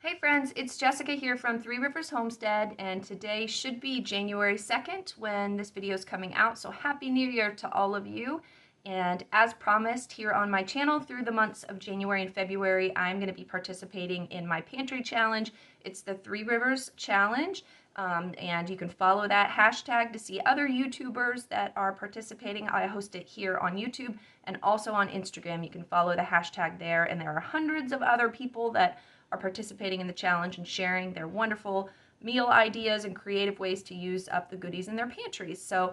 Hey friends, it's Jessica here from Three Rivers Homestead, and today should be January 2nd when this video is coming out, so Happy New Year to all of you. And as promised here on my channel, through the months of January and February, I'm going to be participating in my Pantry Challenge. It's the Three Rivers Challenge, and you can follow that hashtag to see other YouTubers that are participating. I host it here on YouTube and also on Instagram. You can follow the hashtag there, and there are hundreds of other people that are participating in the challenge and sharing their wonderful meal ideas and creative ways to use up the goodies in their pantries. So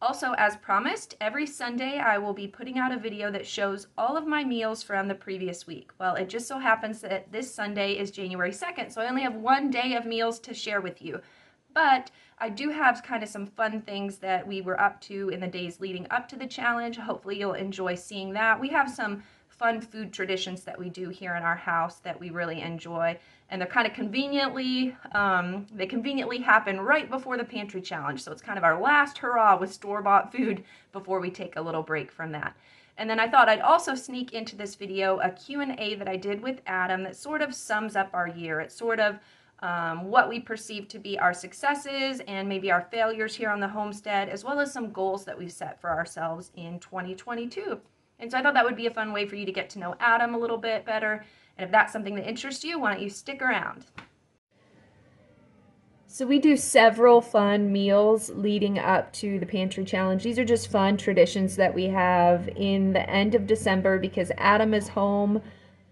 also, as promised, every Sunday I will be putting out a video that shows all of my meals from the previous week. Well, it just so happens that this Sunday is January 2nd, so I only have one day of meals to share with you. But I do have kind of some fun things that we were up to in the days leading up to the challenge. Hopefully you'll enjoy seeing that. We have some fun food traditions that we do here in our house that we really enjoy, and they're kind of conveniently happen right before the pantry challenge, so it's kind of our last hurrah with store-bought food before we take a little break from that. And then I thought I'd also sneak into this video a Q&A that I did with Adam that sort of sums up our year. It's sort of what we perceive to be our successes and maybe our failures here on the homestead, as well as some goals that we've set for ourselves in 2022. And so I thought that would be a fun way for you to get to know Adam a little bit better. And if that's something that interests you, why don't you stick around? So we do several fun meals leading up to the Pantry Challenge. These are just fun traditions that we have in the end of December because Adam is home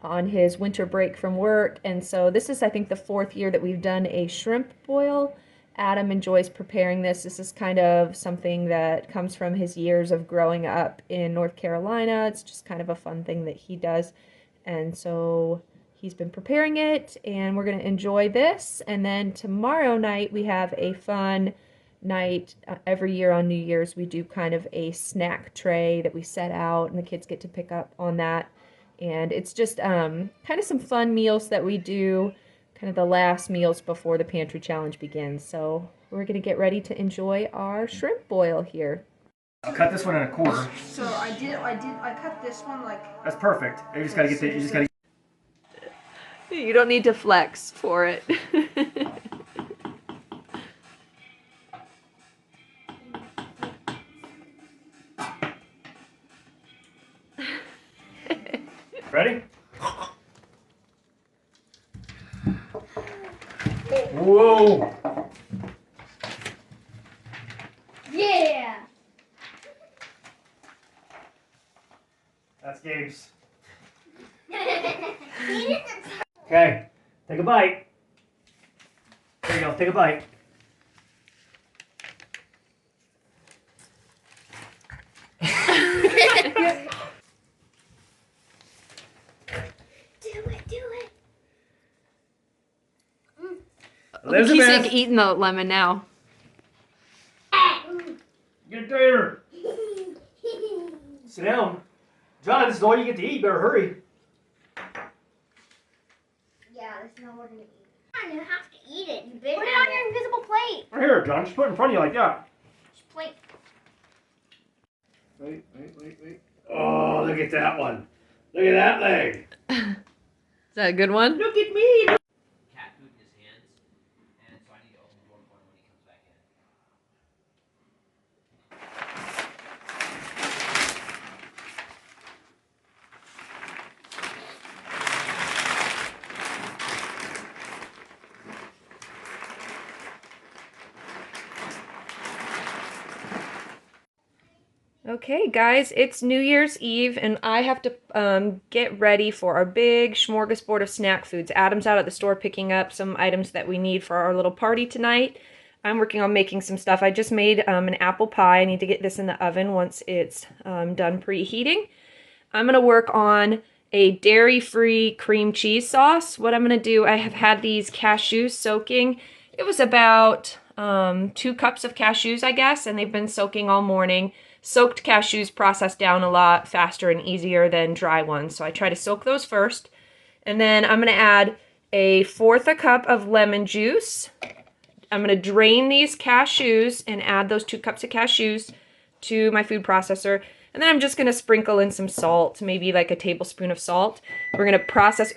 on his winter break from work. And so this is, I think, the 4th year that we've done a shrimp boil. Adam enjoys preparing this. This is kind of something that comes from his years of growing up in North Carolina. It's just kind of a fun thing that he does. And so he's been preparing it, and we're going to enjoy this. And then tomorrow night we have a fun night. Every year on New Year's we do kind of a snack tray that we set out, and the kids get to pick up on that. And it's just kind of some fun meals that we do, kind of the last meals before the Pantry Challenge begins. So we're going to get ready to enjoy our shrimp boil here. I'll cut this one in a quarter. So I cut this one like... That's perfect. You just gotta get the, you just gotta... You don't need to flex for it. Ready? Whoa! Yeah! That's Gabe's. Okay, take a bite. There you go, take a bite. He's like eating the lemon now. Get there. Sit down. John, this is all you get to eat. Better hurry. Yeah, this is not what we're gonna eat. You have to eat it. You bit Put it on your invisible plate. Right here, John. Just put it in front of you like that. Just plate. Wait. Oh, look at that one. Look at that leg. Is that a good one? Look at me. Cat food in his hands, and so I need to open the door for him when he comes back in. Okay, guys, it's New Year's Eve, and I have to get ready for our big smorgasbord of snack foods. Adam's out at the store picking up some items that we need for our little party tonight. I'm working on making some stuff. I just made an apple pie. I need to get this in the oven once it's done preheating. I'm going to work on a dairy-free cream cheese sauce. What I'm going to do, I have had these cashews soaking. It was about 2 cups of cashews, I guess, and they've been soaking all morning. Soaked cashews process down a lot faster and easier than dry ones, so I try to soak those first. And then I'm going to add 1/4 cup of lemon juice. I'm going to drain these cashews and add those 2 cups of cashews to my food processor. And then I'm just going to sprinkle in some salt, maybe like a tablespoon of salt. We're going to process,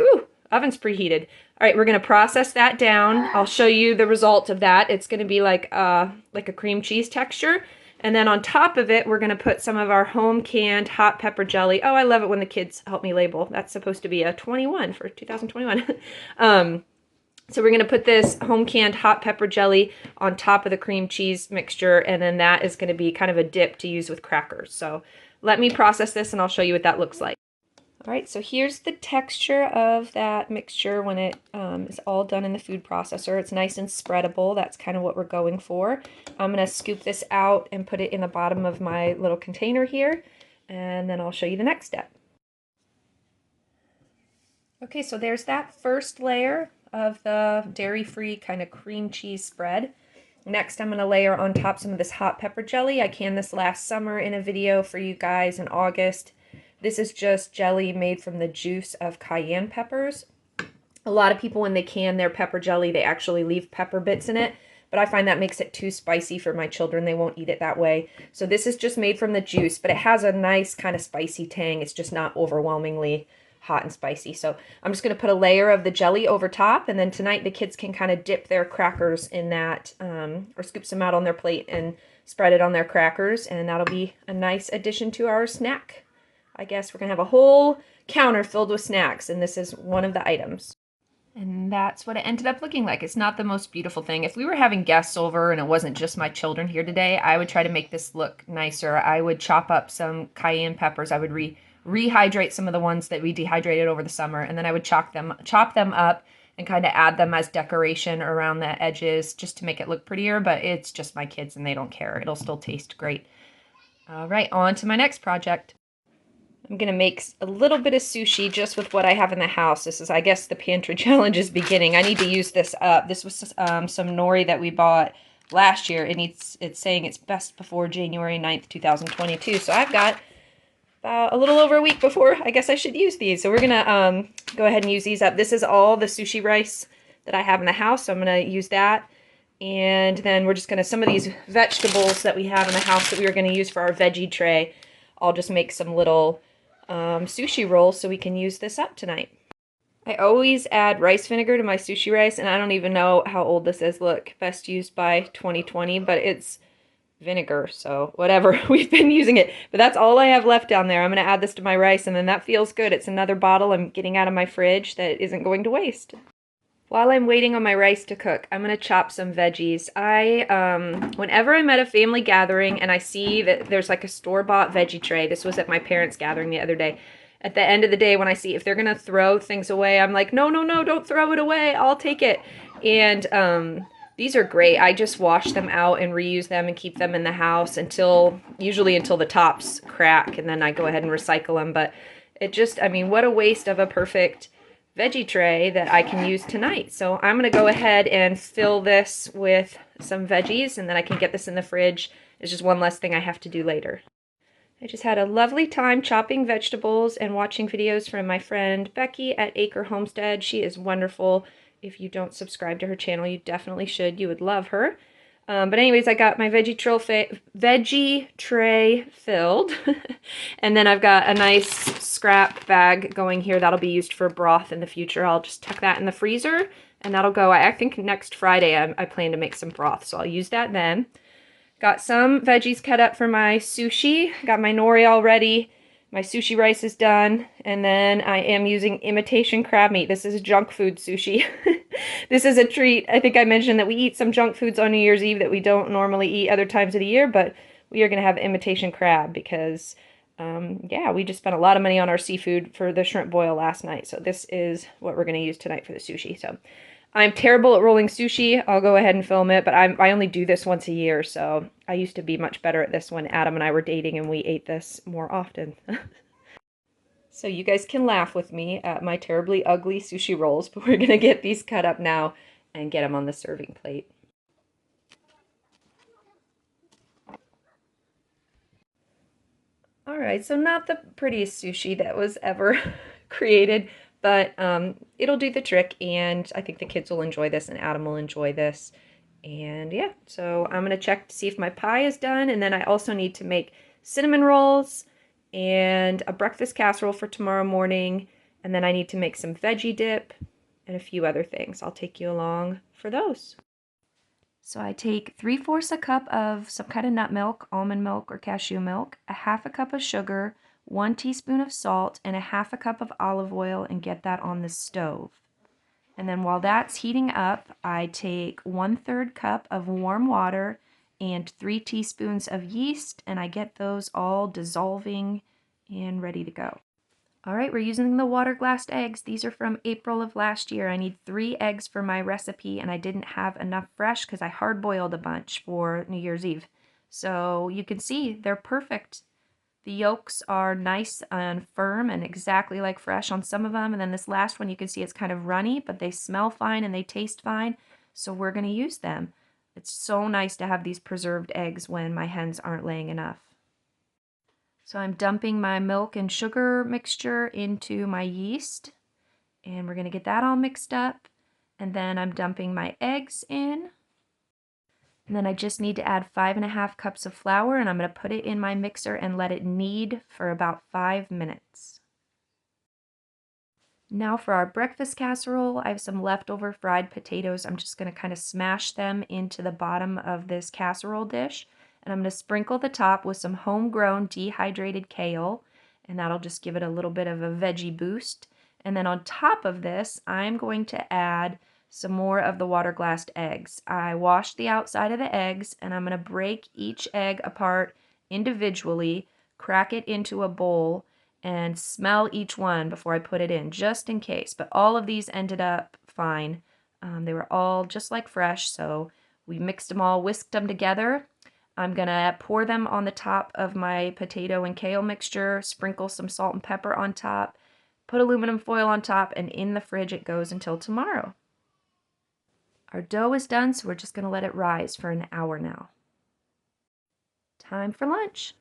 oven's preheated. All right, we're gonna process that down. I'll show you the result of that. It's gonna be like a cream cheese texture. And then on top of it, we're gonna put some of our home canned hot pepper jelly. Oh, I love it when the kids help me label. That's supposed to be a 21 for 2021. So we're going to put this home canned hot pepper jelly on top of the cream cheese mixture, and then that is going to be kind of a dip to use with crackers. So let me process this and I'll show you what that looks like. All right, so here's the texture of that mixture when it is all done in the food processor. It's nice and spreadable. That's kind of what we're going for. I'm going to scoop this out and put it in the bottom of my little container here, and then I'll show you the next step. Okay, so there's that first layer of the dairy-free kind of cream cheese spread. Next, I'm going to layer on top some of this hot pepper jelly. I canned this last summer in a video for you guys in August. This is just jelly made from the juice of cayenne peppers. A lot of people, when they can their pepper jelly, they actually leave pepper bits in it, but I find that makes it too spicy for my children. They won't eat it that way. So this is just made from the juice, but it has a nice kind of spicy tang. It's just not overwhelmingly hot and spicy. So I'm just going to put a layer of the jelly over top, and then tonight the kids can kind of dip their crackers in that, or scoop some out on their plate and spread it on their crackers, and that'll be a nice addition to our snack. I guess we're going to have a whole counter filled with snacks, and this is one of the items. And that's what it ended up looking like. It's not the most beautiful thing. If we were having guests over and it wasn't just my children here today, I would try to make this look nicer. I would chop up some cayenne peppers. I would rehydrate some of the ones that we dehydrated over the summer, and then I would chop them up and kind of add them as decoration around the edges just to make it look prettier, but it's just my kids and they don't care. It'll still taste great. All right, on to my next project. I'm going to make a little bit of sushi just with what I have in the house. This is, I guess, the pantry challenge is beginning. I need to use this up. This was some nori that we bought last year, and it's saying it's best before January 9th, 2022. So I've got a little over a week before I guess I should use these. So we're going to go ahead and use these up. This is all the sushi rice that I have in the house, so I'm going to use that. And then we're just going to, some of these vegetables that we have in the house that we were going to use for our veggie tray, I'll just make some little sushi rolls so we can use this up tonight. I always add rice vinegar to my sushi rice, and I don't even know how old this is. Look, best used by 2020, but it's vinegar, so whatever. We've been using it, but that's all I have left down there. I'm going to add this to my rice, and then that feels good. It's another bottle I'm getting out of my fridge that isn't going to waste. While I'm waiting on my rice to cook, I'm going to chop some veggies. Whenever I'm at a family gathering and I see that there's like a store-bought veggie tray, this was at my parents' gathering the other day, at the end of the day when I see if they're going to throw things away, I'm like, no, don't throw it away. I'll take it. And these are great. I just wash them out and reuse them and keep them in the house usually until the tops crack, and then I go ahead and recycle them. But it just, I mean, what a waste of a perfect veggie tray that I can use tonight. So I'm going to go ahead and fill this with some veggies, and then I can get this in the fridge. It's just one less thing I have to do later. I just had a lovely time chopping vegetables and watching videos from my friend Becky at Acre Homestead. She is wonderful. If you don't subscribe to her channel, you definitely should. You would love her. But anyways, I got my veggie tray filled. And then I've got a nice scrap bag going here that'll be used for broth in the future. I'll just tuck that in the freezer, and that'll go. I think next Friday I plan to make some broth, so I'll use that then. Got some veggies cut up for my sushi. Got my nori all ready. My sushi rice is done, and then I am using imitation crab meat. This is junk food sushi. This is a treat. I think I mentioned that we eat some junk foods on New Year's Eve that we don't normally eat other times of the year, but we are going to have imitation crab because, yeah, we just spent a lot of money on our seafood for the shrimp boil last night. So this is what we're going to use tonight for the sushi. So I'm terrible at rolling sushi. I'll go ahead and film it, but I only do this once a year, so I used to be much better at this when Adam and I were dating and we ate this more often. So you guys can laugh with me at my terribly ugly sushi rolls, but we're going to get these cut up now and get them on the serving plate. All right, so not the prettiest sushi that was ever created, but it'll do the trick, and I think the kids will enjoy this, and Adam will enjoy this. And yeah, so I'm going to check to see if my pie is done, and then I also need to make cinnamon rolls and a breakfast casserole for tomorrow morning, And then I need to make some veggie dip and a few other things. I'll take you along for those. So I take 3/4 a cup of some kind of nut milk, almond milk or cashew milk, a 1/2 cup of sugar, 1 teaspoon of salt, and a 1/2 cup of olive oil, and get that on the stove. And then while that's heating up, I take 1/3 cup of warm water and 3 teaspoons of yeast, and I get those all dissolving and ready to go. All right, we're using the water glassed eggs. These are from April of last year. I need 3 eggs for my recipe, and I didn't have enough fresh because I hard boiled a bunch for New Year's Eve. So you can see they're perfect. The yolks are nice and firm and exactly like fresh on some of them. And then this last one, you can see it's kind of runny, but they smell fine and they taste fine. So we're going to use them. It's so nice to have these preserved eggs when my hens aren't laying enough. So I'm dumping my milk and sugar mixture into my yeast, and we're going to get that all mixed up. And then I'm dumping my eggs in. And then I just need to add 5½ cups of flour, and I'm going to put it in my mixer and let it knead for about 5 minutes. Now for our breakfast casserole, I have some leftover fried potatoes. I'm just going to kind of smash them into the bottom of this casserole dish. And I'm going to sprinkle the top with some homegrown dehydrated kale, and that'll just give it a little bit of a veggie boost. And then on top of this, I'm going to add some more of the water glassed eggs. I washed the outside of the eggs, and I'm going to break each egg apart individually, crack it into a bowl, and smell each one before I put it in, just in case. But all of these ended up fine. They were all just like fresh, so we mixed them all, whisked them together. I'm going to pour them on the top of my potato and kale mixture, sprinkle some salt and pepper on top, put aluminum foil on top, and in the fridge it goes until tomorrow. Our dough is done, so we're just going to let it rise for an hour now. Time for lunch.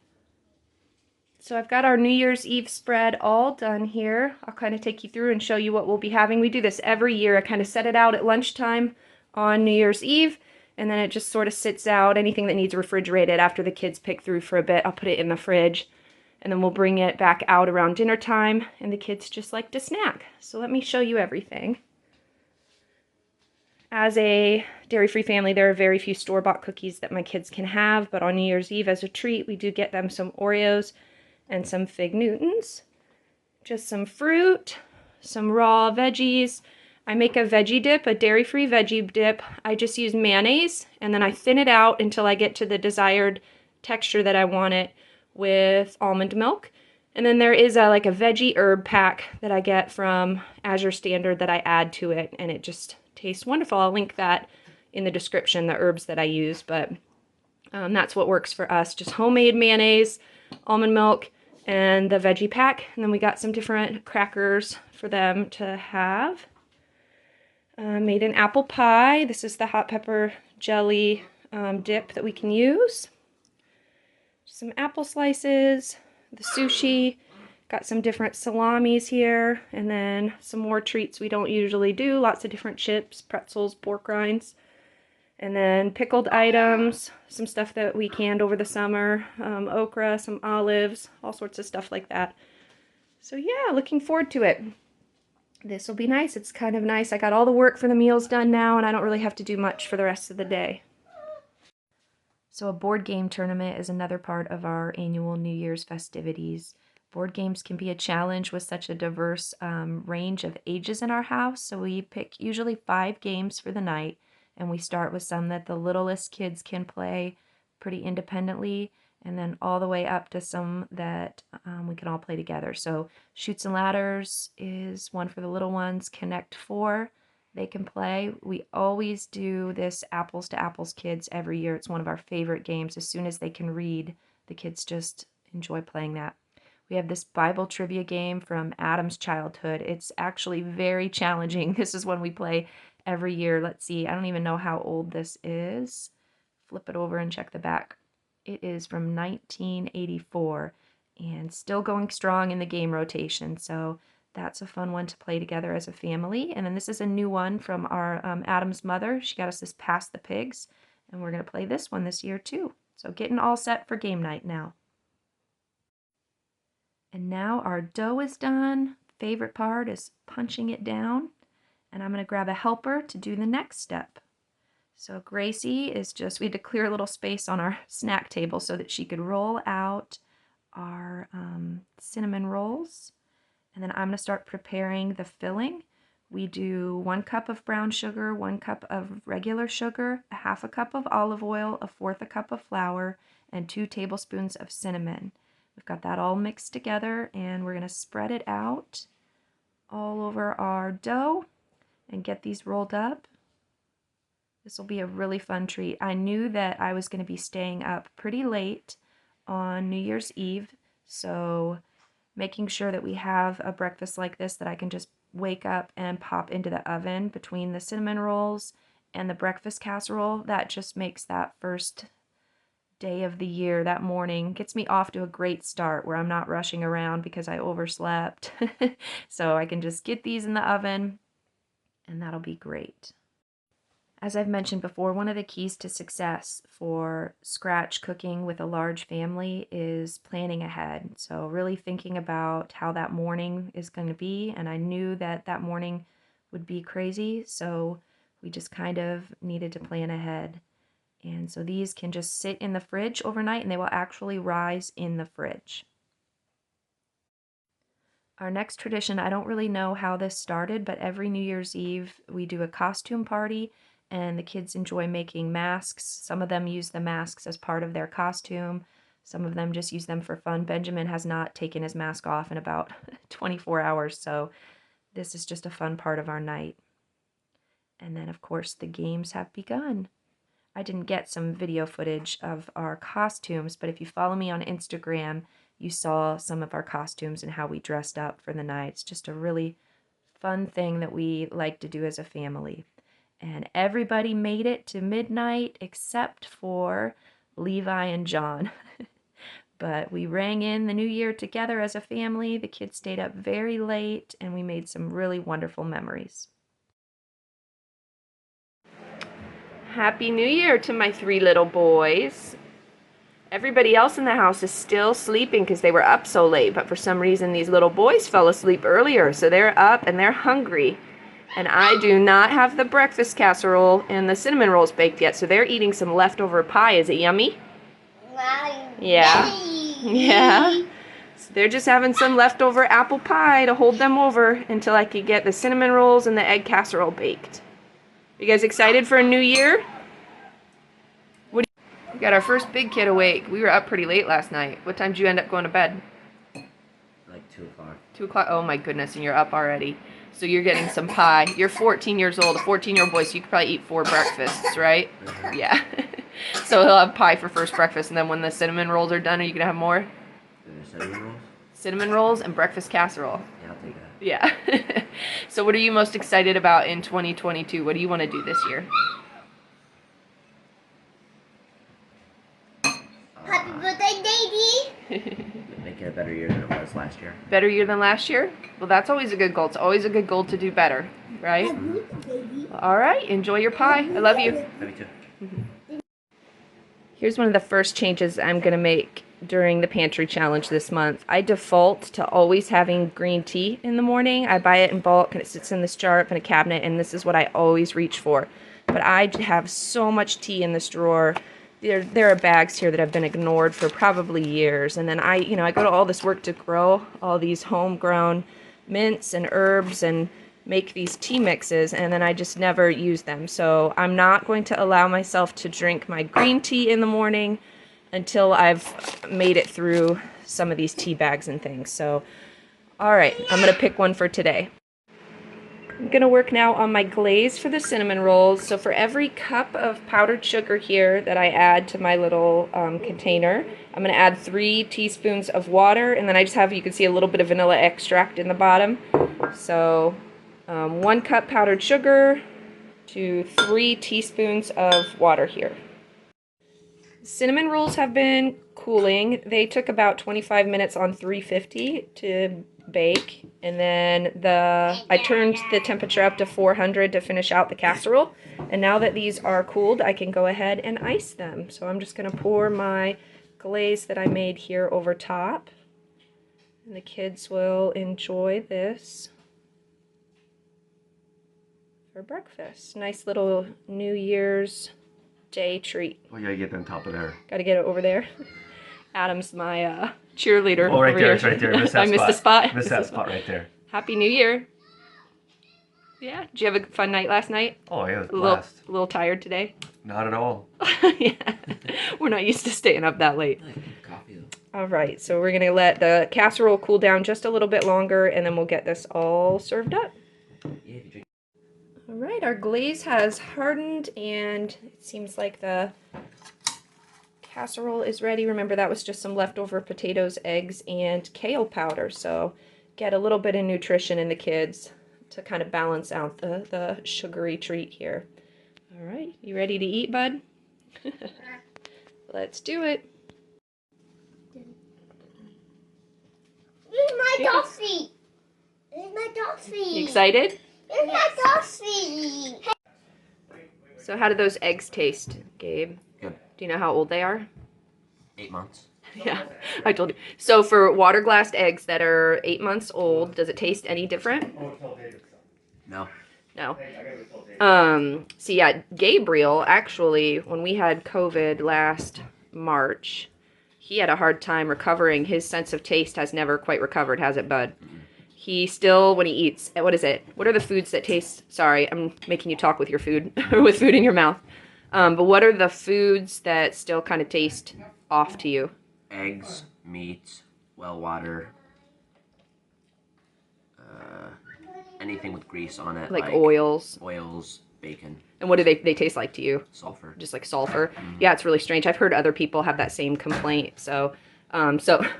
So I've got our New Year's Eve spread all done here. I'll kind of take you through and show you what we'll be having. We do this every year. I kind of set it out at lunchtime on New Year's Eve, and then it just sort of sits out. Anything that needs refrigerated after the kids pick through for a bit, I'll put it in the fridge, and then we'll bring it back out around dinner time, and the kids just like to snack. So let me show you everything. As a dairy-free family, there are very few store-bought cookies that my kids can have, but on New Year's Eve as a treat, we do get them some Oreos and some Fig Newtons, just some fruit, some raw veggies. I make a veggie dip, a dairy-free veggie dip. I just use mayonnaise, and then I thin it out until I get to the desired texture that I want it with almond milk. And then there is like a veggie herb pack that I get from Azure Standard that I add to it, and it just tastes wonderful. I'll link that in the description, the herbs that I use, but that's what works for us. Just homemade mayonnaise, almond milk, and the veggie pack. And then we got some different crackers for them to have. Made an apple pie. This is the hot pepper jelly dip that we can use. Some apple slices, the sushi. Got some different salamis here, and then some more treats we don't usually do. Lots of different chips, pretzels, pork rinds. And then pickled items, some stuff that we canned over the summer, okra, some olives, all sorts of stuff like that. So yeah, looking forward to it. This will be nice. It's kind of nice. I got all the work for the meals done now, and I don't really have to do much for the rest of the day. So a board game tournament is another part of our annual New Year's festivities. Board games can be a challenge with such a diverse range of ages in our house, so we pick usually 5 games for the night. And we start with some that the littlest kids can play pretty independently, and then all the way up to some that we can all play together. So Chutes and Ladders is one for the little ones. Connect 4, they can play. We always do this Apples to Apples Kids every year. It's one of our favorite games. As soon as they can read, the kids just enjoy playing that. We have this Bible trivia game from Adam's childhood. It's actually very challenging. This is one we play every year. Let's see, I don't even know how old this is. Flip it over and check the back. It is from 1984 and still going strong in the game rotation. So that's a fun one to play together as a family. And then this is a new one from our Adam's mother. She got us this Pass the Pigs, and we're going to play this one this year too. So getting all set for game night now. And now our dough is done. favorite part is punching it down, and I'm going to grab a helper to do the next step. So Gracie is just, we had to clear a little space on our snack table so that she could roll out our cinnamon rolls. And then I'm going to start preparing the filling. We do 1 cup of brown sugar, 1 cup of regular sugar, a 1/2 cup of olive oil, a 1/4 cup of flour, and 2 tablespoons of cinnamon. We've got that all mixed together, and we're going to spread it out all over our dough and get these rolled up. This will be a really fun treat. I knew that I was going to be staying up pretty late on New Year's Eve, so making sure that we have a breakfast like this that I can just wake up and pop into the oven between the cinnamon rolls and the breakfast casserole, that just makes that first day of the year, that morning, gets me off to a great start where I'm not rushing around because I overslept. So I can just get these in the oven and that'll be great. As I've mentioned before, one of the keys to success for scratch cooking with a large family is planning ahead. So really thinking about how that morning is going to be, and I knew that that morning would be crazy, so we just kind of needed to plan ahead. And so these can just sit in the fridge overnight and they will actually rise in the fridge. Our next tradition, I don't really know how this started, but every New Year's Eve we do a costume party and the kids enjoy making masks. Some of them use the masks as part of their costume. Some of them just use them for fun. Benjamin has not taken his mask off in about 24 hours, so this is just a fun part of our night. And then, of course, the games have begun. I didn't get some video footage of our costumes, but if you follow me on Instagram, you saw some of our costumes and how we dressed up for the night. It's just a really fun thing that we like to do as a family. And everybody made it to midnight except for Levi and John. But we rang in the new year together as a family. The kids stayed up very late and we made some really wonderful memories. Happy New Year to my 3 little boys. Everybody else in the house is still sleeping because they were up so late, but for some reason these little boys fell asleep earlier, so they're up and they're hungry. And I do not have the breakfast casserole and the cinnamon rolls baked yet, so they're eating some leftover pie. Is it yummy? Yeah. Yeah. So they're just having some leftover apple pie to hold them over until I could get the cinnamon rolls and the egg casserole baked. You guys excited for a new year? We got our first big kid awake. We were up pretty late last night. What time did you end up going to bed? Like 2 o'clock. 2 o'clock? Oh my goodness, and you're up already. So you're getting some pie. You're 14 years old, a 14-year-old boy, so you could probably eat 4 breakfasts, right? Yeah. So he'll have pie for first breakfast, and then when the cinnamon rolls are done, are you going to have more? Cinnamon rolls? Cinnamon rolls and breakfast casserole. Yeah, I'll take that. Yeah. So what are you most excited about in 2022? What do you want to do this year? Happy birthday, baby! Make it a better year than it was last year. Better year than last year? Well, that's always a good goal. It's always a good goal to do better, right? All right. Enjoy your pie. I love you. Love you too. Here's one of the first changes I'm going to make during the Pantry Challenge this month. I default to always having green tea in the morning. I buy it in bulk and it sits in this jar up in a cabinet, and this is what I always reach for. But I have so much tea in this drawer. There are bags here that have been ignored for probably years, and then I go to all this work to grow all these homegrown mints and herbs and make these tea mixes, and then I just never use them. So I'm not going to allow myself to drink my green tea in the morning until I've made it through some of these tea bags and things. So, all right, I'm going to pick one for today. I'm going to work now on my glaze for the cinnamon rolls. So for every cup of powdered sugar here that I add to my little container, I'm going to add 3 teaspoons of water, and then I just have, you can see, a little bit of vanilla extract in the bottom. So 1 cup powdered sugar to 3 teaspoons of water here. Cinnamon rolls have been cooling. They took about 25 minutes on 350 to bake, and then I turned the temperature up to 400 to finish out the casserole. And now that these are cooled, I can go ahead and ice them. So I'm just going to pour my glaze that I made here over top. And the kids will enjoy this for breakfast. Nice little New Year's Day treat. Oh, you gotta get on top of there. Gotta get it over there. Adam's my cheerleader. Oh, right over there, here. it's right there. Missed that I missed a spot. Missed that spot right there. Happy New Year. Yeah. Did you have a fun night last night? Oh, yeah, it was a A blast. little tired today? Not at all. Yeah. We're not used to staying up that late. I like coffee though. All right, so we're gonna let the casserole cool down just a little bit longer, and then we'll get this all served up. Yeah, if you drink. All right, our glaze has hardened, and it seems like the casserole is ready. Remember, that was just some leftover potatoes, eggs, and kale powder, so get a little bit of nutrition in the kids to kind of balance out the sugary treat here. All right, you ready to eat, bud? Let's do it. Here's my dog's feet. Here's my dog's feet. You excited? Here's my dog's feet. So how do those eggs taste, Gabe? Good. Do you know how old they are? 8 months. Yeah, I told you. So for water glassed eggs that are 8 months old, does it taste any different? No. No. So yeah, Gabriel, actually, when we had COVID last March, he had a hard time recovering. His sense of taste has never quite recovered, has it, bud? He still, when he eats, what is it? What are the foods that taste, sorry, I'm making you talk with your food, or with food in your mouth. But what are the foods that still kind of taste off to you? Eggs, meat, well water. Anything with grease on it. Like oils. Oils, bacon. And what do they taste like to you? Sulfur. Just like sulfur. Yeah, it's really strange. I've heard other people have that same complaint. So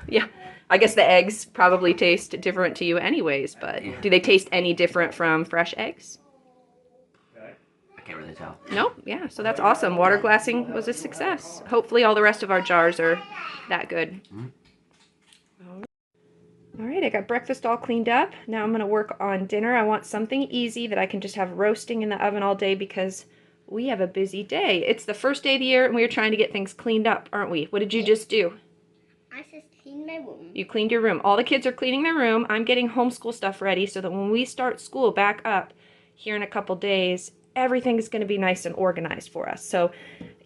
yeah, I guess the eggs probably taste different to you anyways, but do they taste any different from fresh eggs? I can't really tell. No? Yeah, so that's awesome. Water glassing was a success. Hopefully all the rest of our jars are that good. All right, I got breakfast all cleaned up. Now I'm going to work on dinner. I want something easy that I can just have roasting in the oven all day because we have a busy day. It's the first day of the year and we are trying to get things cleaned up, aren't we? What did you just do? I just cleaned my room. You cleaned your room. All the kids are cleaning their room. I'm getting homeschool stuff ready so that when we start school back up here in a couple days, everything is going to be nice and organized for us. So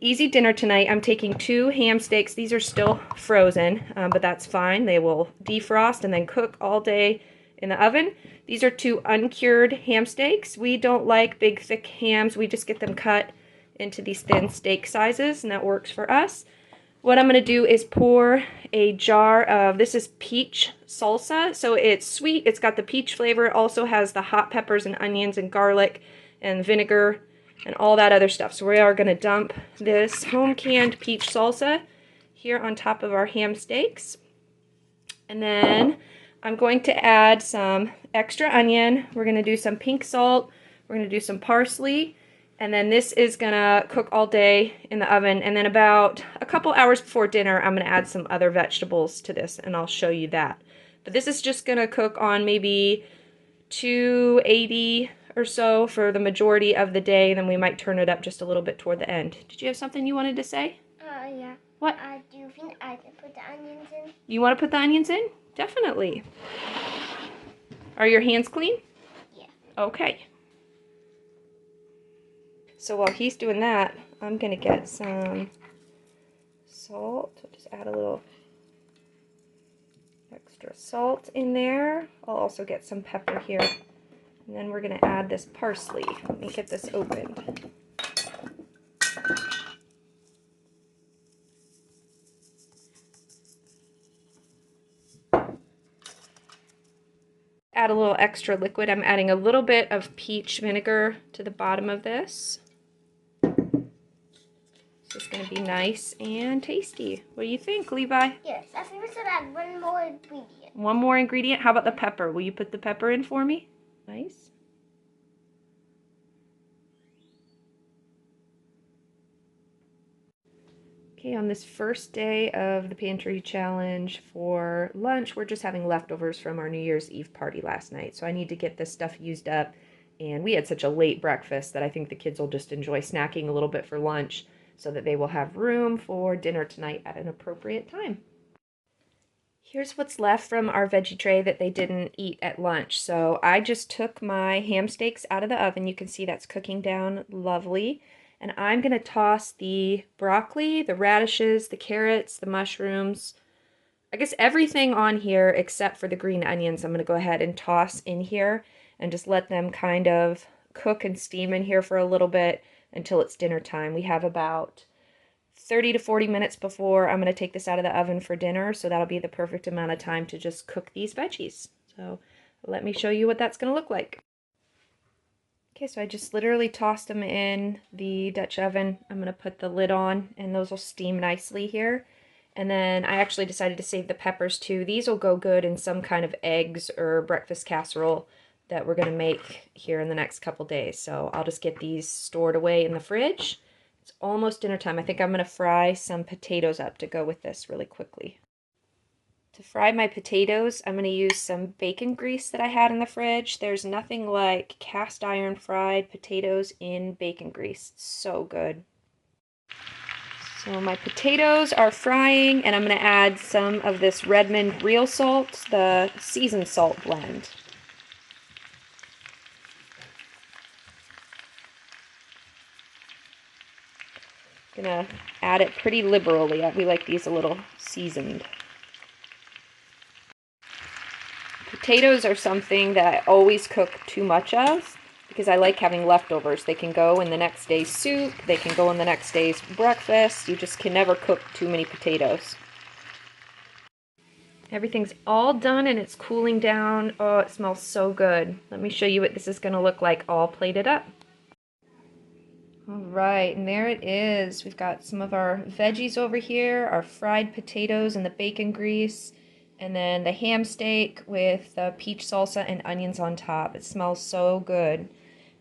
easy dinner tonight. I'm taking 2 ham steaks. These are still frozen, but that's fine. They will defrost and then cook all day in the oven. These are 2 uncured ham steaks. We don't like big, thick hams. We just get them cut into these thin steak sizes, and that works for us. What I'm going to do is pour a jar of, this is peach salsa. So it's sweet. It's got the peach flavor. It also has the hot peppers and onions and garlic and vinegar and all that other stuff. So we are going to dump this home canned peach salsa here on top of our ham steaks. And then I'm going to add some extra onion. We're going to do some pink salt. We're going to do some parsley. And then this is going to cook all day in the oven. And then about a couple hours before dinner, I'm going to add some other vegetables to this, and I'll show you that. But this is just going to cook on maybe 280 or so for the majority of the day, and then we might turn it up just a little bit toward the end. Did you have something you wanted to say? Yeah. What? Do you think I can put the onions in? You want to put the onions in? Definitely. Are your hands clean? Yeah. Okay. So while he's doing that, I'm going to get some salt. I'll just add a little extra salt in there. I'll also get some pepper here. And then we're going to add this parsley. Let me get this opened. Add a little extra liquid. I'm adding a little bit of peach vinegar to the bottom of this. So it's going to be nice and tasty. What do you think, Levi? Yes, I think we should add one more ingredient. One more ingredient? How about the pepper? Will you put the pepper in for me? Nice. Okay, on this first day of the Pantry Challenge for lunch, we're just having leftovers from our New Year's Eve party last night. So I need to get this stuff used up. And we had such a late breakfast that I think the kids will just enjoy snacking a little bit for lunch so that they will have room for dinner tonight at an appropriate time. Here's what's left from our veggie tray that they didn't eat at lunch. So I just took my ham steaks out of the oven. You can see that's cooking down lovely. And I'm going to toss the broccoli, the radishes, the carrots, the mushrooms, I guess everything on here except for the green onions. I'm going to go ahead and toss in here and just let them kind of cook and steam in here for a little bit until it's dinner time. We have about 30 to 40 minutes before I'm going to take this out of the oven for dinner, so that'll be the perfect amount of time to just cook these veggies. So let me show you what that's going to look like. Okay, so I just literally tossed them in the Dutch oven. I'm going to put the lid on, and those will steam nicely here. And then I actually decided to save the peppers too. These will go good in some kind of eggs or breakfast casserole that we're going to make here in the next couple days. So I'll just get these stored away in the fridge. It's almost dinner time. I think I'm going to fry some potatoes up to go with this really quickly. To fry my potatoes, I'm going to use some bacon grease that I had in the fridge. There's nothing like cast iron fried potatoes in bacon grease. It's so good. So my potatoes are frying, and I'm going to add some of this Redmond real salt, the seasoned salt blend. Gonna add it pretty liberally. We like these a little seasoned. Potatoes are something that I always cook too much of because I like having leftovers. They can go in the next day's soup, they can go in the next day's breakfast. You just can never cook too many potatoes. Everything's all done and it's cooling down. Oh, it smells so good. Let me show you what this is going to look like all plated up. All right, and there it is. We've got some of our veggies over here, our fried potatoes and the bacon grease, and then the ham steak with the peach salsa and onions on top. It smells so good.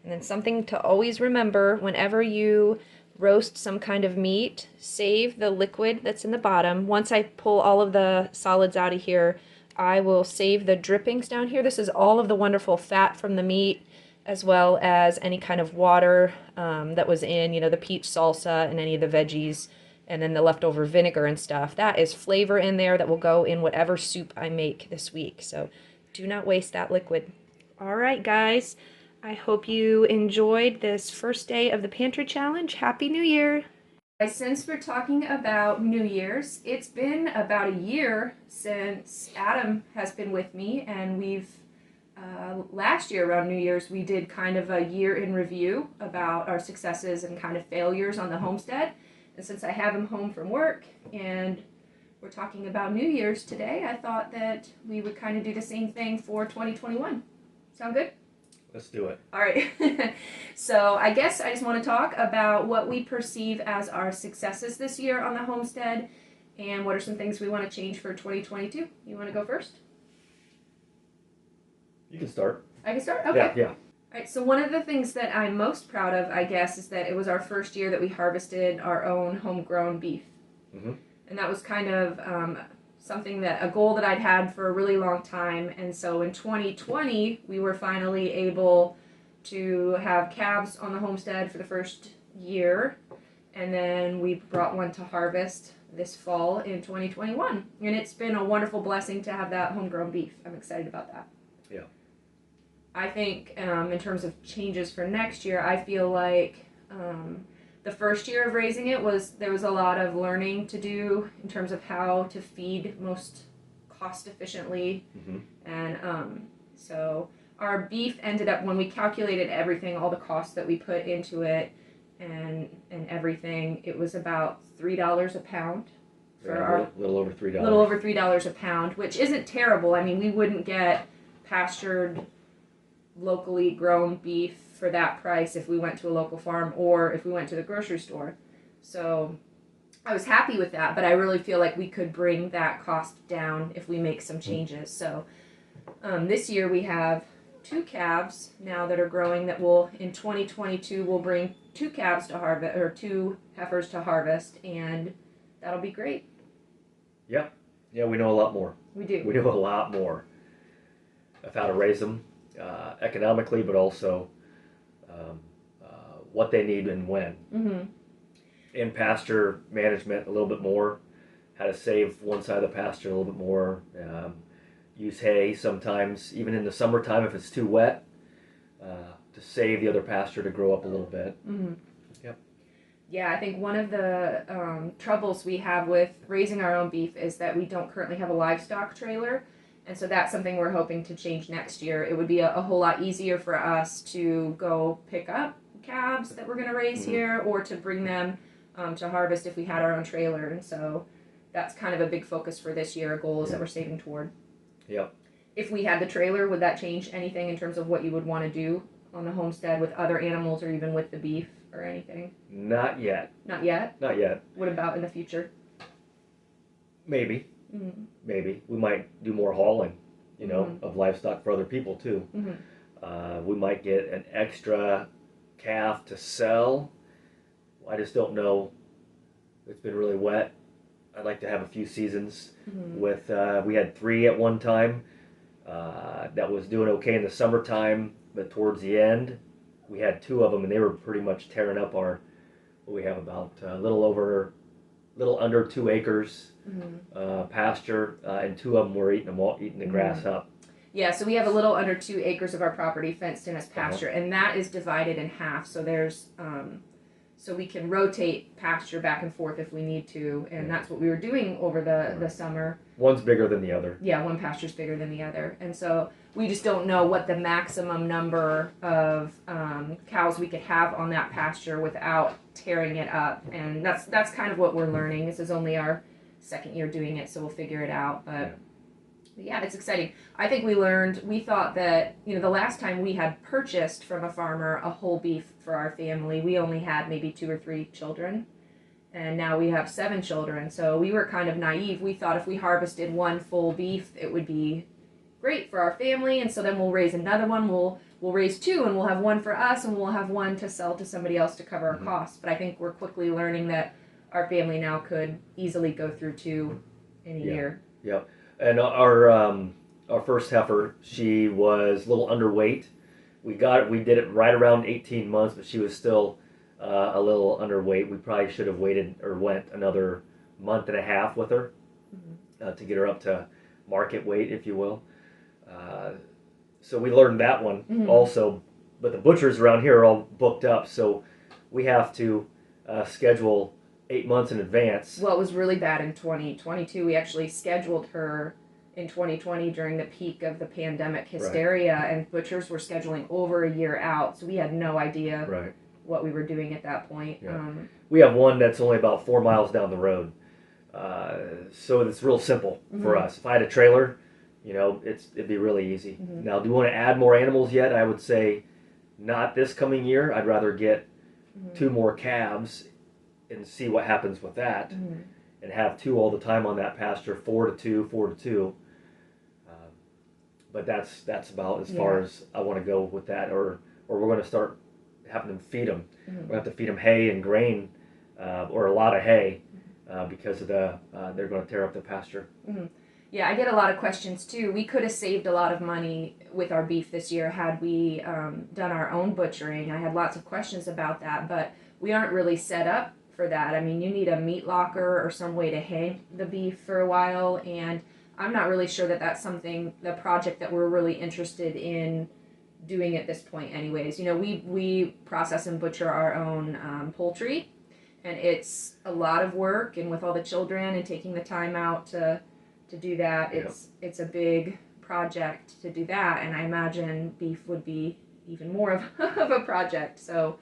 And then something to always remember, whenever you roast some kind of meat, save the liquid that's in the bottom. Once I pull all of the solids out of here, I will save the drippings down here. This is all of the wonderful fat from the meat, as well as any kind of water that was in, the peach salsa and any of the veggies, and then the leftover vinegar and stuff. That is flavor in there that will go in whatever soup I make this week. So do not waste that liquid. All right, guys. I hope you enjoyed this first day of the Pantry Challenge. Happy New Year! Since we're talking about New Year's, it's been about a year since Adam has been with me, and we've last year around New Year's, we did kind of a year in review about our successes and kind of failures on the homestead. And since I have him home from work and we're talking about New Year's today, I thought that we would kind of do the same thing for 2021. Sound good? Let's do it. All right. So I guess I just want to talk about what we perceive as our successes this year on the homestead and what are some things we want to change for 2022. You want to go first? You can start. I can start? Okay. Yeah. All right, so one of the things that I'm most proud of, I guess, is that it was our first year that we harvested our own homegrown beef. Mm-hmm. And that was kind of a goal that I'd had for a really long time. And so in 2020, we were finally able to have calves on the homestead for the first year. And then we brought one to harvest this fall in 2021. And it's been a wonderful blessing to have that homegrown beef. I'm excited about that. Yeah. I think in terms of changes for next year, I feel like the first year of raising it there was a lot of learning to do in terms of how to feed most cost efficiently. Mm-hmm. And so our beef ended up, when we calculated everything, all the costs that we put into it and everything, it was about $3 a pound. A little over $3. A little over $3 a pound, which isn't terrible. I mean, we wouldn't get pastured, locally grown beef for that price if we went to a local farm or if we went to the grocery store. So I was happy with that, but I really feel like we could bring that cost down if we make some changes. So this year we have 2 calves now that are growing that will, in 2022, we'll bring 2 calves to harvest, or 2 heifers to harvest, and that'll be great. Yeah, we know a lot more. We do. We know a lot more of how to raise them economically, but also what they need and when. Mm-hmm. In pasture management, a little bit more, how to save one side of the pasture a little bit more. Use hay sometimes, even in the summertime if it's too wet, to save the other pasture to grow up a little bit. Mm-hmm. Yep. Yeah, I think one of the troubles we have with raising our own beef is that we don't currently have a livestock trailer. And so that's something we're hoping to change next year. It would be a whole lot easier for us to go pick up calves that we're going to raise here, or to bring them to harvest if we had our own trailer. And so that's kind of a big focus for this year, goals that we're saving toward. Yep. If we had the trailer, would that change anything in terms of what you would want to do on the homestead with other animals or even with the beef or anything? Not yet. Not yet? Not yet. What about in the future? Maybe. Mm-hmm. Maybe. We might do more hauling, you know, of livestock for other people too. Mm-hmm. We might get an extra calf to sell. I just don't know. It's been really wet. I'd like to have a few seasons with, we had 3 at one time. That was doing okay in the summertime, but towards the end, we had 2 of them, and they were pretty much tearing up our, what we have about a little under 2 acres pasture, and 2 of them were eating the grass up. Yeah, so we have a little under 2 acres of our property fenced in as pasture, and that is divided in half. So there's, so we can rotate pasture back and forth if we need to, and that's what we were doing over the summer. One's bigger than the other. Yeah, one pasture's bigger than the other, and so we just don't know what the maximum number of cows we could have on that pasture without tearing it up, and that's kind of what we're learning. This is only our 2nd year doing it, so we'll figure it out, but yeah, it's exciting. I think we thought that, you know, the last time we had purchased from a farmer a whole beef for our family, we only had maybe 2 or 3 children. And now we have 7 children. So we were kind of naive. We thought if we harvested 1 full beef, it would be great for our family. And so then we'll raise another one. We'll raise 2, and we'll have 1 for us, and we'll have 1 to sell to somebody else to cover our costs. But I think we're quickly learning that our family now could easily go through 2 in a year. Yep. And our first heifer, she was a little underweight. We did it right around 18 months, but she was still a little underweight. We probably should have waited or went another month and a half with her to get her up to market weight, if you will. So we learned that one also. But the butchers around here are all booked up, so we have to schedule 8 months in advance. Well, it was really bad in 2022. We actually scheduled her in 2020 during the peak of the pandemic hysteria, and butchers were scheduling over a year out, so we had no idea what we were doing at that point. Yeah. We have one that's only about 4 miles down the road, so it's real simple for us. If I had a trailer, you know, it'd be really easy. Now, do we want to add more animals yet? I would say not this coming year. I'd rather get 2 more calves and see what happens with that, and have 2 all the time on that pasture, 4 to 2, 4 to 2. But that's about as far as I want to go with that, or we're going to start having them feed them. We're going to have to feed them hay and grain, or a lot of hay, because of they're going to tear up the pasture. Yeah, I get a lot of questions too. We could have saved a lot of money with our beef this year had we done our own butchering. I had lots of questions about that, but we aren't really set up for that. I mean, you need a meat locker or some way to hang the beef for a while, and I'm not really sure that that's the project that we're really interested in doing at this point anyways. You know, we process and butcher our own poultry, and it's a lot of work, and with all the children and taking the time out to do that, it's a big project to do that, and I imagine beef would be even more of a project. So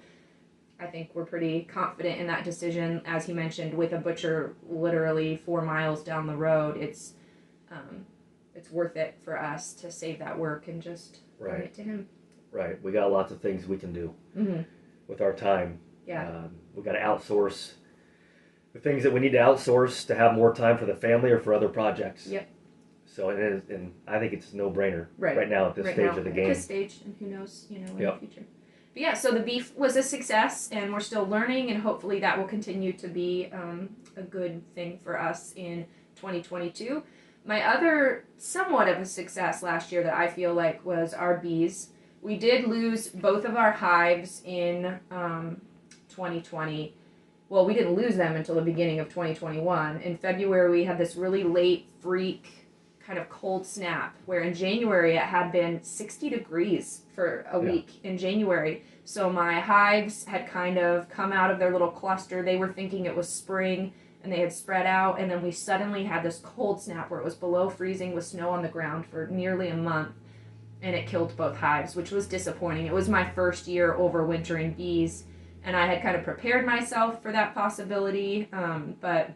I think we're pretty confident in that decision. As he mentioned, with a butcher literally 4 miles down the road, it's worth it for us to save that work and just bring it to him. Right. We got lots of things we can do with our time. Yeah. We got to outsource the things that we need to outsource to have more time for the family or for other projects. Yep. So and I think it's a no-brainer right now at this stage of the game. At this stage, and who knows, you know, in the future. But yeah, so the beef was a success, and we're still learning, and hopefully that will continue to be a good thing for us in 2022. My other somewhat of a success last year that I feel like was our bees. We did lose both of our hives in 2020, well, we didn't lose them until the beginning of 2021. In February, we had this really late freak kind of cold snap where in January it had been 60 degrees for a week in January. So my hives had kind of come out of their little cluster. They were thinking it was spring and they had spread out. And then we suddenly had this cold snap where it was below freezing with snow on the ground for nearly a month. And it killed both hives, which was disappointing. It was my first year overwintering bees. And I had kind of prepared myself for that possibility, but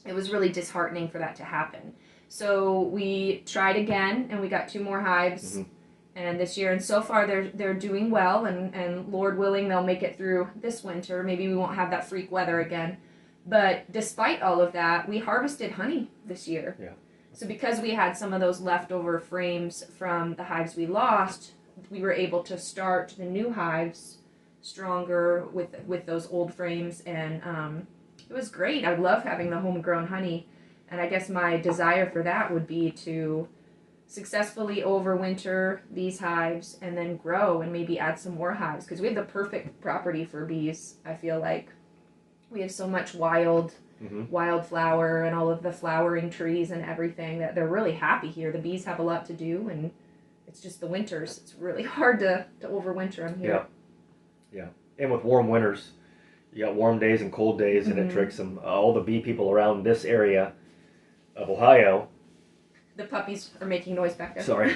it was really disheartening for that to happen. So we tried again, and we got 2 more hives, and this year, and so far they're doing well, and Lord willing, they'll make it through this winter. Maybe we won't have that freak weather again. But despite all of that, we harvested honey this year. Yeah. So because we had some of those leftover frames from the hives we lost, we were able to start the new hives stronger with those old frames, and it was great. I love having the homegrown honey, and I guess my desire for that would be to successfully overwinter these hives and then grow and maybe add some more hives, because we have the perfect property for bees. I feel like we have so much wildflower and all of the flowering trees and everything that they're really happy here. The bees have a lot to do, and it's just the winters. It's really hard to overwinter them here. Yeah, and with warm winters, you got warm days and cold days, and it tricks them. All the bee people around this area of Ohio. The puppies are making noise back there. Sorry.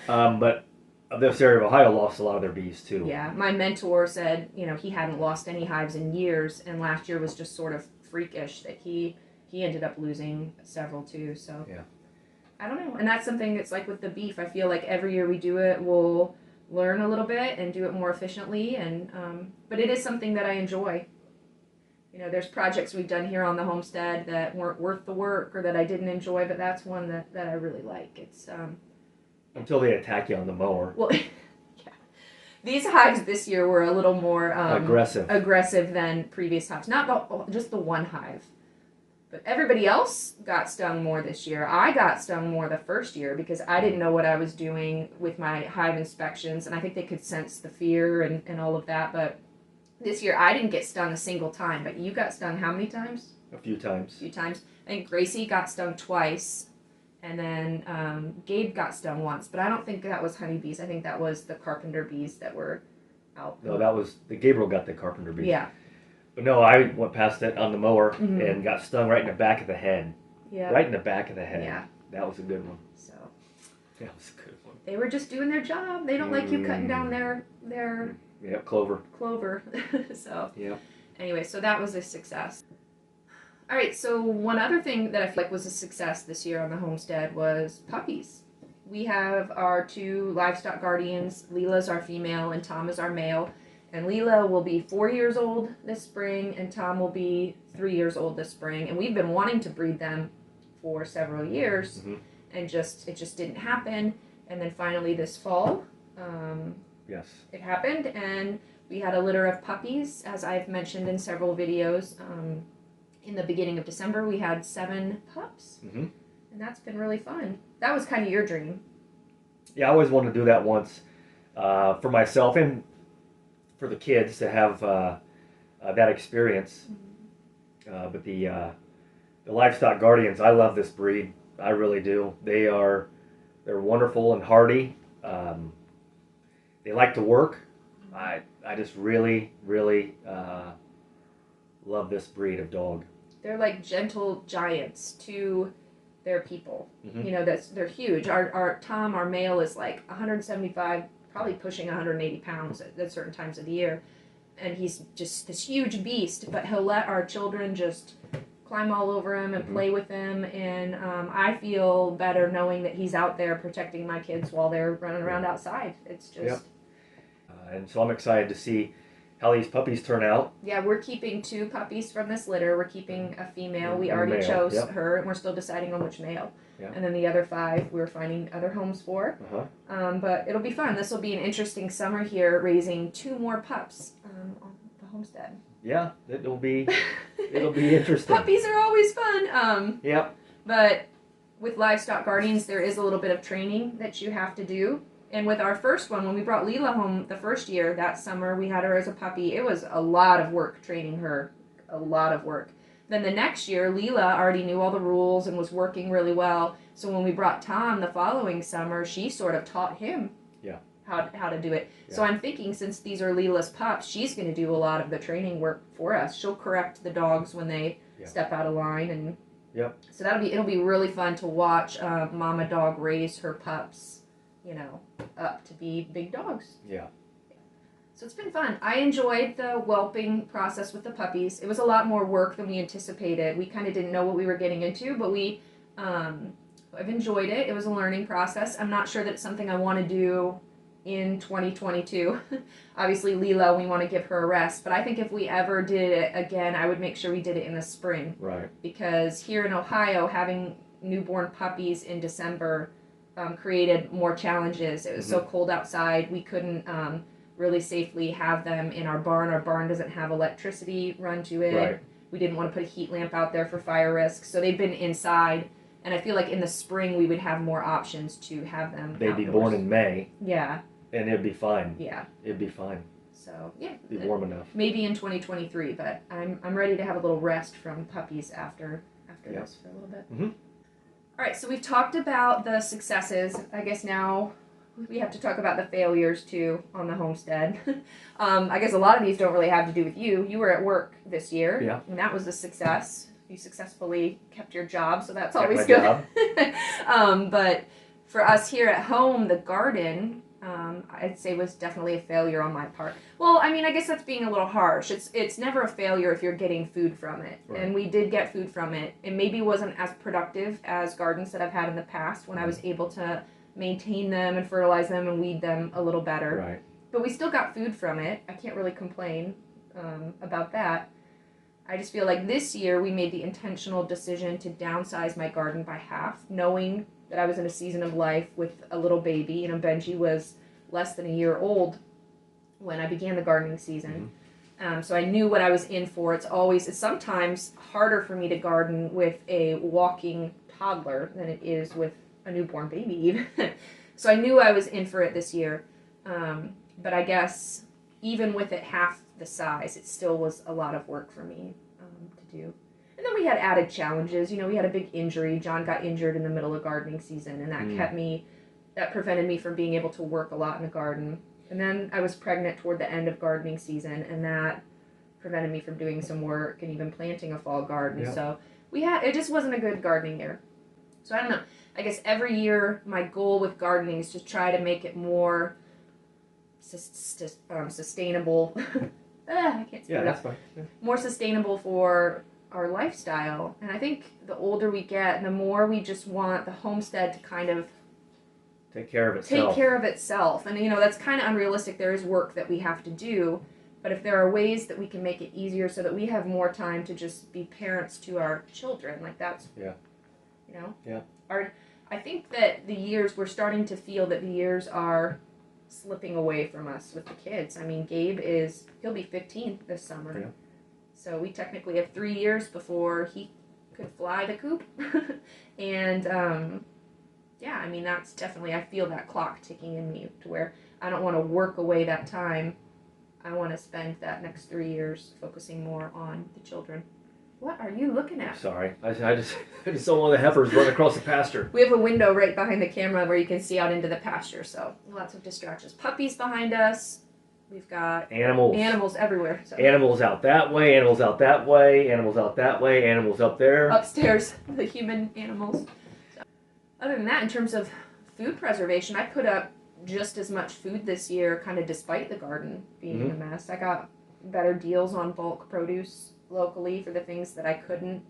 But this area of Ohio lost a lot of their bees too. Yeah, my mentor said, he hadn't lost any hives in years, and last year was just sort of freakish that he ended up losing several too. So yeah, I don't know, and that's something that's like with the beef. I feel like every year we do it, we'll learn a little bit and do it more efficiently, and but it is something that I enjoy. There's projects we've done here on the homestead that weren't worth the work or that I didn't enjoy, but that's one that I really like. It's until they attack you on the mower. Well, yeah. These hives this year were a little more aggressive than previous hives. Not just the one hive, but everybody else got stung more this year. I got stung more the first year because I didn't know what I was doing with my hive inspections, and I think they could sense the fear and all of that. But this year I didn't get stung a single time, but you got stung how many times? A few times. A few times. I think Gracie got stung twice, and then Gabe got stung once, but I don't think that was honeybees. I think that was the carpenter bees that were out. No, that was the Gabriel got the carpenter bees. Yeah. But no, I went past it on the mower and got stung right in the back of the head. Yeah. Right in the back of the head. Yeah. That was a good one. So. That was a good one. They were just doing their job. They don't like you cutting down their Yeah, clover. So. Yeah. Anyway, so that was a success. All right, so one other thing that I feel like was a success this year on the homestead was puppies. We have our 2 Livestock Guardians. Leela's our female and Tom is our male. And Leela will be 4 years old this spring, and Tom will be 3 years old this spring. And we've been wanting to breed them for several years, and it just didn't happen. And then finally this fall, yes, it happened, and we had a litter of puppies, as I've mentioned in several videos. In the beginning of December, we had 7 pups, and that's been really fun. That was kind of your dream. Yeah, I always wanted to do that once for myself and for the kids to have that experience. But the Livestock Guardians, I love this breed. I really do. They're wonderful and hardy. They like to work. I just really love this breed of dog. They're like gentle giants to their people. They're huge. Our Tom, our male, is like 175, probably pushing 180 pounds at certain times of the year, and he's just this huge beast. But he'll let our children just climb all over him and play with him, and I feel better knowing that he's out there protecting my kids while they're running around outside. It's just. And so I'm excited to see how these puppies turn out. Yeah, we're keeping 2 puppies from this litter. We're keeping a female. We already chose her, and we're still deciding on which male. Yeah. And then the other 5 we're finding other homes for. But it'll be fun. This will be an interesting summer here, raising 2 more pups on the homestead. Yeah, it'll be interesting. Puppies are always fun. Yep. But with Livestock Guardians, there is a little bit of training that you have to do. And with our first one, when we brought Leela home the first year, that summer, we had her as a puppy. It was a lot of work training her a lot of work. Then the next year, Leela already knew all the rules and was working really well. So when we brought Tom the following summer, she sort of taught him how to do it. So I'm thinking, since these are Leela's pups, she's going to do a lot of the training work for us. She'll correct the dogs when they step out of line, and so it'll be really fun to watch mama dog raise her pups, you know, up to be big dogs. So it's been fun. I enjoyed the whelping process with the puppies. It was a lot more work than we anticipated. We kind of didn't know what we were getting into, but I've enjoyed it. It was a learning process. I'm not sure that it's something I want to do in 2022. Obviously, Leela, we want to give her a rest, but I think if we ever did it again, I would make sure we did it in the spring. Right. Because here in Ohio, having newborn puppies in December created more challenges. It was so cold outside, we couldn't really safely have them in our barn. Our barn doesn't have electricity run to it. Right. We didn't want to put a heat lamp out there for fire risk, so they've been inside. And I feel like in the spring we would have more options to have them They'd be outdoors. born in May. Yeah. And it'd be fine. Yeah. It'd be fine. So yeah. It'd be warm enough. Maybe in 2023, but I'm ready to have a little rest from puppies after this for a little bit. All right, so we've talked about the successes. I guess now we have to talk about the failures too on the homestead. I guess a lot of these don't really have to do with you. You were at work this year, and that was a success. You successfully kept your job, so that's always good. But for us here at home, the garden, I'd say was definitely a failure on my part. Well, I mean, I guess that's being a little harsh. It's never a failure if you're getting food from it. Right. And we did get food from it. It maybe wasn't as productive as gardens that I've had in the past when I was able to maintain them and fertilize them and weed them a little better. Right. But we still got food from it. I can't really complain about that. I just feel like this year we made the intentional decision to downsize my garden by half, knowing that I was in a season of life with a little baby. You know, Benji was less than a year old when I began the gardening season. So I knew what I was in for. It's sometimes harder for me to garden with a walking toddler than it is with a newborn baby even. So I knew I was in for it this year. But I guess even with it half the size, it still was a lot of work for me to do. And then we had added challenges. You know, we had a big injury. John got injured in the middle of gardening season, and that prevented me from being able to work a lot in the garden. And then I was pregnant toward the end of gardening season, and that prevented me from doing some work and even planting a fall garden. Yeah. So it just wasn't a good gardening year. So I don't know. I guess every year my goal with gardening is to try to make it more sustainable. I can't speak. Yeah, that's fine. Yeah. More sustainable for our lifestyle. And I think the older we get, the more we just want the homestead to kind of take care of itself. And, you know, that's kind of unrealistic. There is work that we have to do. But if there are ways that we can make it easier so that we have more time to just be parents to our children, like that's, you know? Yeah. I think that we're starting to feel that the years are slipping away from us with the kids. I mean, Gabe he'll be 15 this summer. Yeah. So we technically have 3 years before he could fly the coop. And, I mean, that's definitely, I feel that clock ticking in me to where I don't want to work away that time. I want to spend that next 3 years focusing more on the children. What are you looking at? Sorry. I just saw one of the heifers run across the pasture. We have a window right behind the camera where you can see out into the pasture, so lots of distractions. Puppies behind us. We've got animals everywhere. So. Animals out that way, animals out that way, animals out that way, animals up there. Upstairs, the human animals. So, other than that, in terms of food preservation, I put up just as much food this year, kind of despite the garden being in a mess. I got better deals on bulk produce locally for the things that I couldn't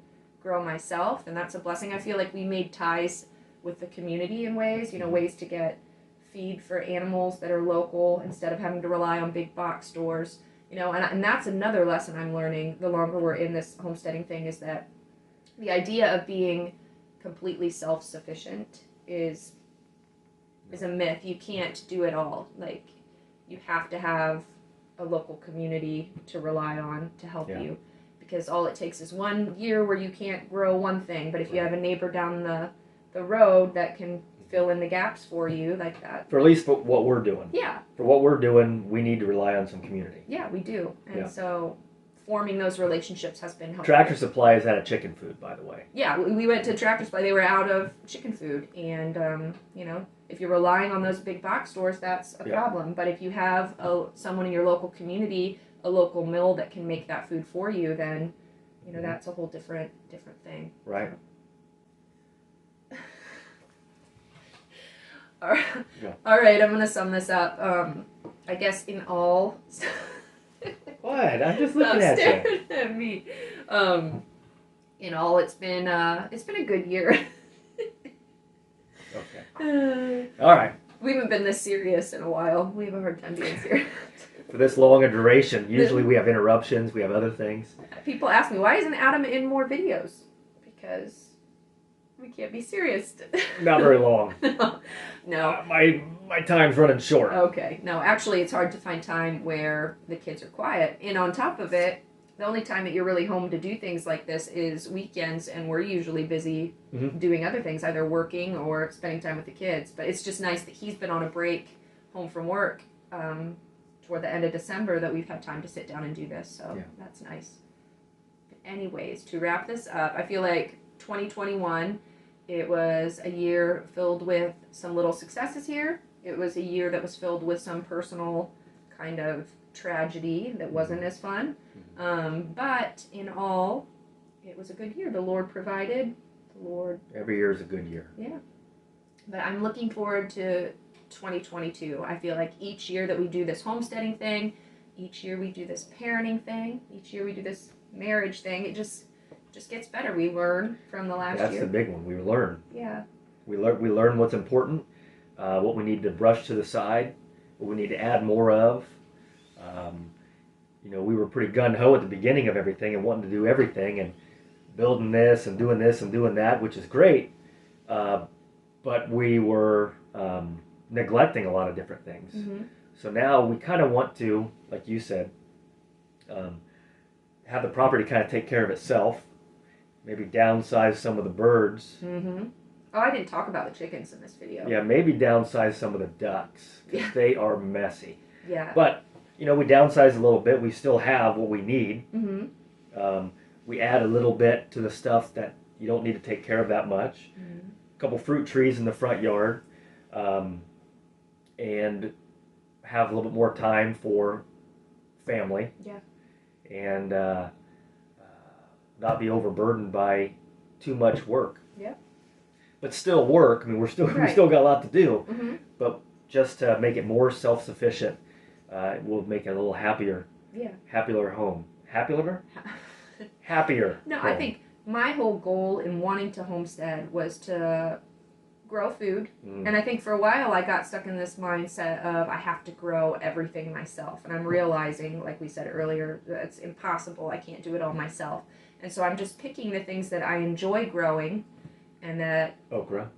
grow myself, and that's a blessing. I feel like we made ties with the community in ways, you know, ways to get feed for animals that are local instead of having to rely on big box stores, you know, and that's another lesson I'm learning the longer we're in this homesteading thing, is that the idea of being completely self-sufficient is a myth. You can't do it all. Like, you have to have a local community to rely on to help you. Because all it takes is 1 year where you can't grow one thing, but if you have a neighbor down the road that can fill in the gaps for you, like that. For at least for what we're doing. Yeah. For what we're doing, we need to rely on some community. Yeah, we do. And so forming those relationships has been helpful. Tractor Supply has had a chicken food, by the way. Yeah, we went to Tractor Supply. They were out of chicken food, and you know, if you're relying on those big box stores, that's a problem. But if you have someone in your local community, a local mill that can make that food for you, then you know that's a whole different thing. Right. All right, I'm gonna sum this up. I guess in all. What? I'm just looking Stop at you. staring at me. In all, it's been a good year. Okay. All right. We haven't been this serious in a while. We have a hard time being serious. For this long a duration, usually we have interruptions, we have other things. People ask me, why isn't Adam in more videos? Because we can't be serious. Not very long. No. My time's running short. Okay. No, actually, it's hard to find time where the kids are quiet. And on top of it, the only time that you're really home to do things like this is weekends, and we're usually busy doing other things, either working or spending time with the kids. But it's just nice that he's been on a break home from work toward the end of December, that we've had time to sit down and do this. So that's nice. But anyways, to wrap this up, I feel like 2021, it was a year filled with some little successes here. It was a year that was filled with some personal kind of tragedy that wasn't as fun. But in all, it was a good year. The Lord provided. The Lord. Every year is a good year. Yeah. But I'm looking forward to 2022. I feel like each year that we do this homesteading thing, each year we do this parenting thing, each year we do this marriage thing, it just gets better. We learn from the last year. That's the big one. We learn. Yeah. We learn what's important, what we need to brush to the side, what we need to add more of. You know, we were pretty gung-ho at the beginning of everything and wanting to do everything and building this and doing that, which is great. But we were neglecting a lot of different things. So now we kind of want to, like you said, have the property kind of take care of itself. Maybe downsize some of the birds. Oh, I didn't talk about the chickens in this video. Yeah, maybe downsize some of the ducks, because they are messy. Yeah. But, you know, we downsize a little bit. We still have what we need. We add a little bit to the stuff that you don't need to take care of that much. A couple fruit trees in the front yard. And have a little bit more time for family. Yeah. And not be overburdened by too much work. Yeah. But still work. I mean, we still got a lot to do. But just to make it more self-sufficient, will make it a little happier. Yeah. Happier home. Happier? Happier. No, home. I think my whole goal in wanting to homestead was to grow food. And I think for a while I got stuck in this mindset of I have to grow everything myself. And I'm realizing, like we said earlier, that it's impossible. I can't do it all myself. And so I'm just picking the things that I enjoy growing, and that... Okra.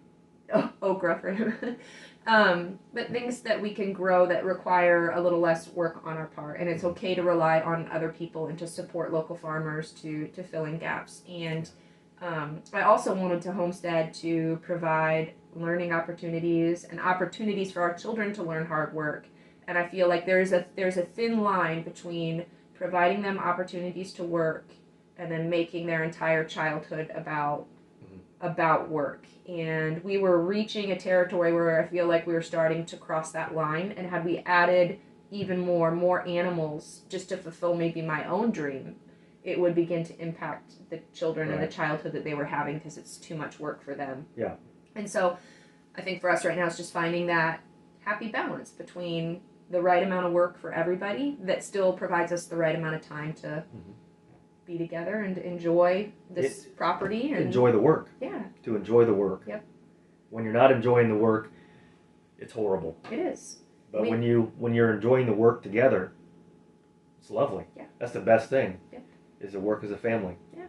Oh, okra for him. But things that we can grow that require a little less work on our part. And it's okay to rely on other people and to support local farmers to fill in gaps. And I also wanted to homestead to provide learning opportunities and opportunities for our children to learn hard work. And I feel like there's a thin line between providing them opportunities to work and then making their entire childhood about work. And we were reaching a territory where I feel like we were starting to cross that line. And had we added even more animals just to fulfill maybe my own dream, it would begin to impact the children and the childhood that they were having, because it's too much work for them. Yeah. And so I think for us right now, it's just finding that happy balance between the right amount of work for everybody that still provides us the right amount of time to be together and enjoy this property. And enjoy the work. Yeah. To enjoy the work. Yep. When you're not enjoying the work, it's horrible. It is. But when you're enjoying the work together, it's lovely. Yeah. That's the best thing. Yeah. Is to work as a family. Yeah.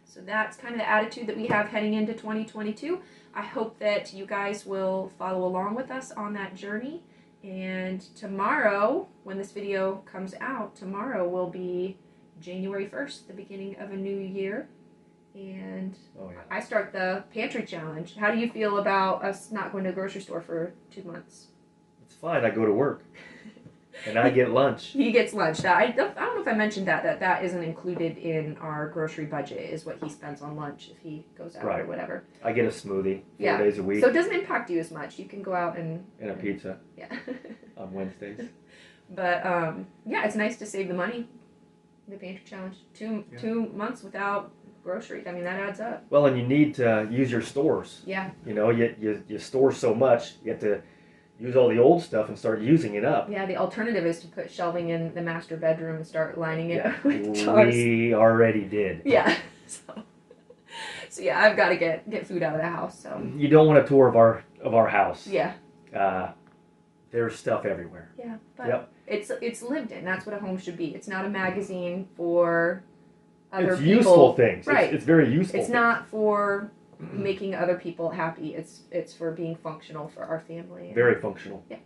So that's kind of the attitude that we have heading into 2022. I hope that you guys will follow along with us on that journey. And tomorrow, when this video comes out, tomorrow will be January 1st, the beginning of a new year. And I start the Pantry challenge. How do you feel about us not going to the grocery store for 2 months? It's fine. I go to work. And I get lunch. He gets lunch. I don't know if I mentioned that isn't included in our grocery budget, is what he spends on lunch if he goes out or Right. whatever. I get a smoothie 4 Yeah. days a week So it doesn't impact you as much. You can go out and and a pizza yeah. on Wednesdays. But yeah, it's nice to save the money. The pantry challenge, Yeah. 2 months without groceries. I mean, that adds up. Well, and you need to use your stores. Yeah. You know, you store so much, you have to use all the old stuff and start using it up. Yeah. The alternative is to put shelving in the master bedroom and start lining it Yeah, with jars. we already did. Yeah. So yeah, I've got to get food out of the house. So You don't want a tour of our house. yeah. There's stuff everywhere. Yeah. But Yep. it's lived in. That's what a home should be. It's not a magazine for other It's people. useful things. Right. It's very useful. It's not for making other people happy. It's for being functional for our family. Very functional. Yeah.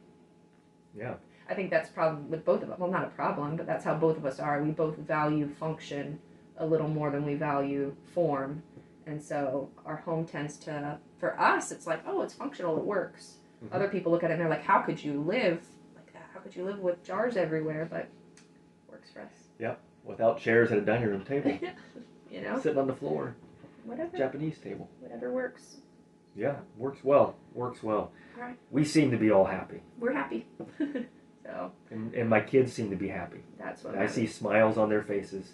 Yeah. I think that's a problem with both of us. Well, not a problem, but that's how both of us are. We both value function a little more than we value form. And so our home tends to, for us, it's like, oh, it's functional, it works. Mhm. Other people look at it and they're like, how could you live like that? How could you live with jars everywhere? But it works for us. Without chairs at a dining room table. You know? Sitting on the floor. Whatever. Japanese table. Whatever works. Yeah. Works well. Works well. All right. We seem to be all happy. We're happy. So And my kids seem to be happy. that's what I see smiles on their faces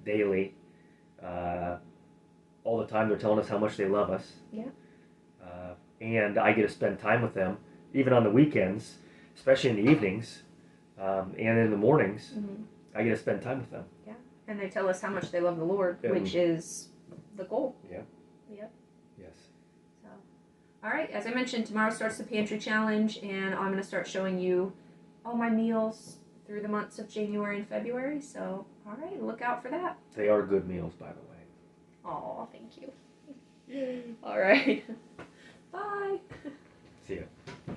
daily. All the time they're telling us how much they love us. Yeah. And I get to spend time with them, even on the weekends, especially in the evenings, and in the mornings. Mhm. I get to spend time with them. And they tell us how much they love the Lord, which is the goal. Yes. So, all right. As I mentioned, tomorrow starts the pantry challenge, and I'm going to start showing you all my meals through the months of January and February. So, all right, look out for that. They are good meals, by the way. Oh, thank you. All right. Bye. See ya.